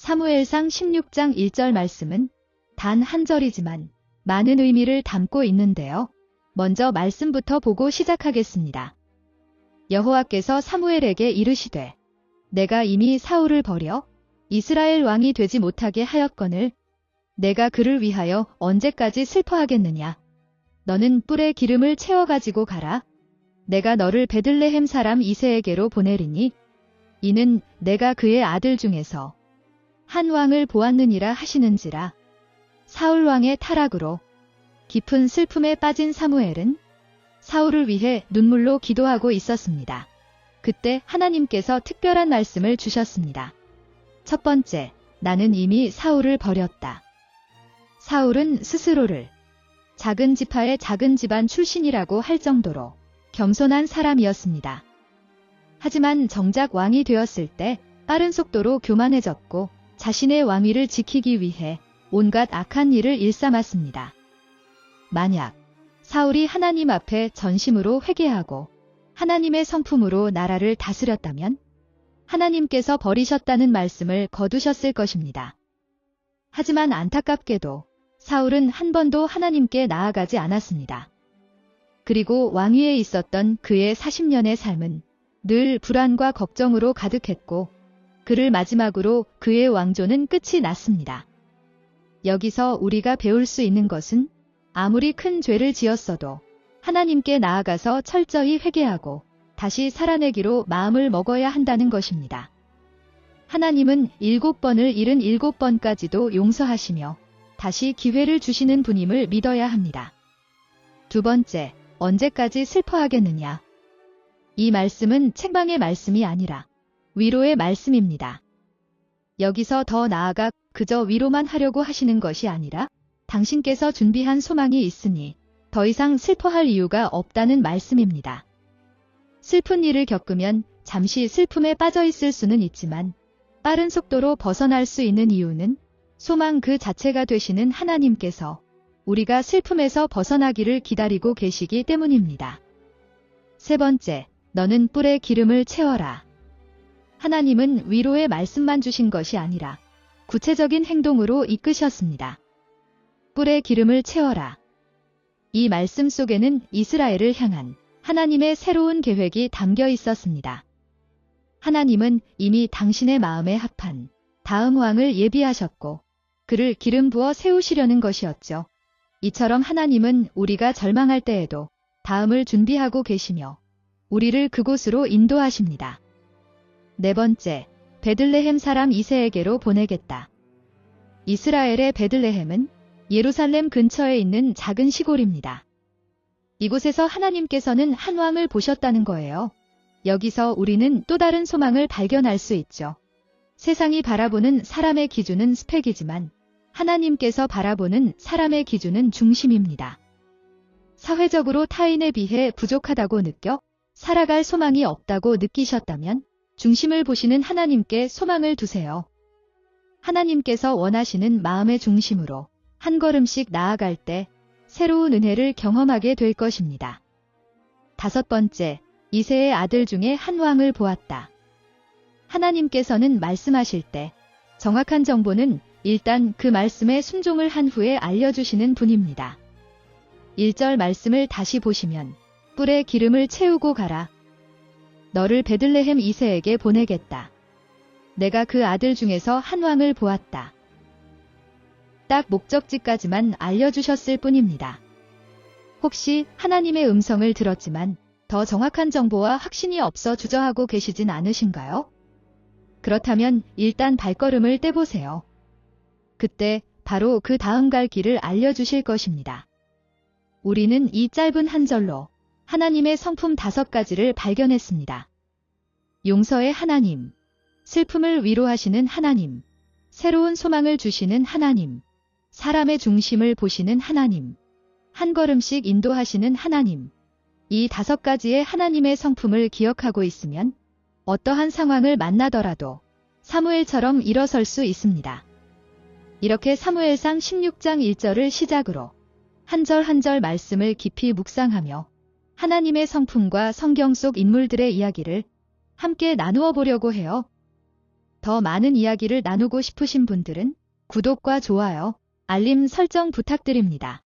사무엘상 16장 1절 말씀은 단 한 절이지만 많은 의미를 담고 있는데요. 먼저 말씀부터 보고 시작하겠습니다. 여호와께서 사무엘에게 이르시되 내가 이미 사울을 버려 이스라엘 왕이 되지 못하게 하였거늘 내가 그를 위하여 언제까지 슬퍼하겠느냐. 너는 뿔에 기름을 채워 가지고 가라. 내가 너를 베들레헴 사람 이새에게로 보내리니 이는 내가 그의 아들 중에서 한 왕을 보았느니라 하시는지라. 사울 왕의 타락으로 깊은 슬픔에 빠진 사무엘은 사울을 위해 눈물로 기도하고 있었습니다. 그때 하나님께서 특별한 말씀을 주셨습니다. 첫 번째, 나는 이미 사울을 버렸다. 사울은 스스로를 작은 지파의 작은 집안 출신이라고 할 정도로 겸손한 사람이었습니다. 하지만 정작 왕이 되었을 때 빠른 속도로 교만해졌고 자신의 왕위를 지키기 위해 온갖 악한 일을 일삼았습니다. 만약 사울이 하나님 앞에 전심으로 회개하고 하나님의 성품으로 나라를 다스렸다면 하나님께서 버리셨다는 말씀을 거두셨을 것입니다. 하지만 안타깝게도 사울은 한 번도 하나님께 나아가지 않았습니다. 그리고 왕위에 있었던 그의 40년의 삶은 늘 불안과 걱정으로 가득했고 그를 마지막으로 그의 왕조는 끝이 났습니다. 여기서 우리가 배울 수 있는 것은 아무리 큰 죄를 지었어도 하나님께 나아가서 철저히 회개하고 다시 살아내기로 마음을 먹어야 한다는 것입니다. 하나님은 7번을 잃은 7번까지도 용서하시며 다시 기회를 주시는 분임을 믿어야 합니다. 두 번째, 언제까지 슬퍼하겠느냐. 이 말씀은 책망의 말씀이 아니라 위로의 말씀입니다. 여기서 더 나아가 그저 위로만 하려고 하시는 것이 아니라 당신께서 준비한 소망이 있으니 더 이상 슬퍼할 이유가 없다는 말씀입니다. 슬픈 일을 겪으면 잠시 슬픔에 빠져 있을 수는 있지만 빠른 속도로 벗어날 수 있는 이유는 소망 그 자체가 되시는 하나님께서 우리가 슬픔에서 벗어나기를 기다리고 계시기 때문입니다. 세 번째, 너는 뿔에 기름을 채워라. 하나님은 위로의 말씀만 주신 것이 아니라 구체적인 행동으로 이끄셨습니다. 뿔에 기름을 채워라. 이 말씀 속에는 이스라엘을 향한 하나님의 새로운 계획이 담겨 있었습니다. 하나님은 이미 당신의 마음에 합한 다음 왕을 예비하셨고 그를 기름 부어 세우시려는 것이었죠. 이처럼 하나님은 우리가 절망할 때에도 다음을 준비하고 계시며 우리를 그곳으로 인도하십니다. 네 번째, 베들레헴 사람 이새에게로 보내겠다. 이스라엘의 베들레헴은 예루살렘 근처에 있는 작은 시골입니다. 이곳에서 하나님께서는 한 왕을 보셨다는 거예요. 여기서 우리는 또 다른 소망을 발견할 수 있죠. 세상이 바라보는 사람의 기준은 스펙이지만 하나님께서 바라보는 사람의 기준은 중심입니다. 사회적으로 타인에 비해 부족하다고 느껴 살아갈 소망이 없다고 느끼셨다면 중심을 보시는 하나님께 소망을 두세요. 하나님께서 원하시는 마음의 중심으로 한 걸음씩 나아갈 때 새로운 은혜를 경험하게 될 것입니다. 다섯 번째, 이새의 아들 중에 한 왕을 보았다. 하나님께서는 말씀하실 때 정확한 정보는 일단 그 말씀에 순종을 한 후에 알려주시는 분입니다. 1절 말씀을 다시 보시면 뿔에 기름을 채우고 가라. 너를 베들레헴 이새에게 보내겠다. 내가 그 아들 중에서 한 왕을 보았다. 딱 목적지까지만 알려주셨을 뿐입니다. 혹시 하나님의 음성을 들었지만 더 정확한 정보와 확신이 없어 주저하고 계시진 않으신가요? 그렇다면 일단 발걸음을 떼보세요. 그때 바로 그 다음 갈 길을 알려주실 것입니다. 우리는 이 짧은 한 절로 하나님의 성품 5가지를 발견했습니다. 용서의 하나님, 슬픔을 위로하시는 하나님, 새로운 소망을 주시는 하나님, 사람의 중심을 보시는 하나님, 한 걸음씩 인도하시는 하나님. 이 5가지의 하나님의 성품을 기억하고 있으면 어떠한 상황을 만나더라도 사무엘처럼 일어설 수 있습니다. 이렇게 사무엘상 16장 1절을 시작으로 한 절 한 절 말씀을 깊이 묵상하며 하나님의 성품과 성경 속 인물들의 이야기를 함께 나누어 보려고 해요. 더 많은 이야기를 나누고 싶으신 분들은 구독과 좋아요, 알림 설정 부탁드립니다.